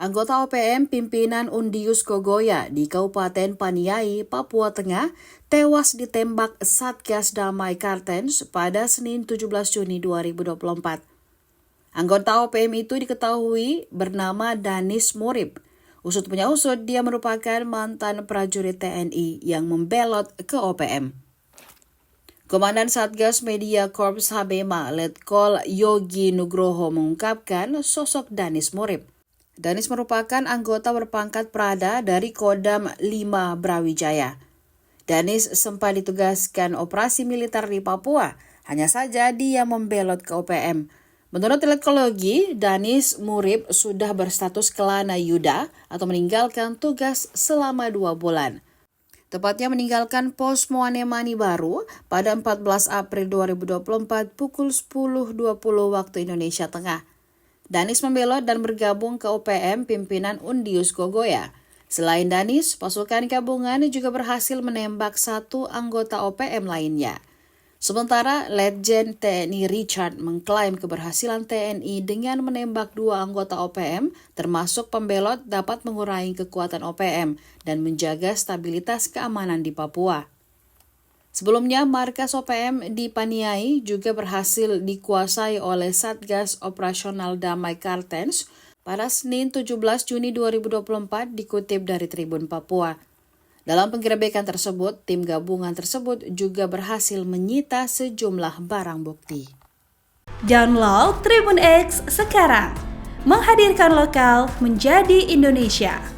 Anggota OPM pimpinan Undius Kogoya di Kabupaten Paniai, Papua Tengah, tewas ditembak Satgas Damai Kartens pada Senin 17 Juni 2024. Anggota OPM itu diketahui bernama Danis Murib. Usut punya usut, dia merupakan mantan prajurit TNI yang membelot ke OPM. Komandan Satgas Media Korps Habema, Letkol Yogi Nugroho mengungkapkan sosok Danis Murib. Danis merupakan anggota berpangkat Prada dari Kodam 5 Brawijaya. Danis sempat ditugaskan operasi militer di Papua, hanya saja dia membelot ke OPM. Menurut Letkologi, Danis Murib sudah berstatus kelana Yuda atau meninggalkan tugas selama 2 bulan. Tepatnya meninggalkan pos Moanemani Baru pada 14 April 2024 pukul 10.20 waktu Indonesia Tengah. Danis membelot dan bergabung ke OPM pimpinan Undius Kogoya. Selain Danis, pasukan gabungan juga berhasil menembak 1 anggota OPM lainnya. Sementara Letjen TNI Richard mengklaim keberhasilan TNI dengan menembak 2 anggota OPM, termasuk pembelot dapat mengurangi kekuatan OPM dan menjaga stabilitas keamanan di Papua. Sebelumnya, markas OPM di Paniai juga berhasil dikuasai oleh Satgas Operasional Damai Kartens pada Senin 17 Juni 2024 dikutip dari Tribun Papua. Dalam penggerebekan tersebut, tim gabungan tersebut juga berhasil menyita sejumlah barang bukti. Download Tribun X sekarang, menghadirkan lokal menjadi Indonesia.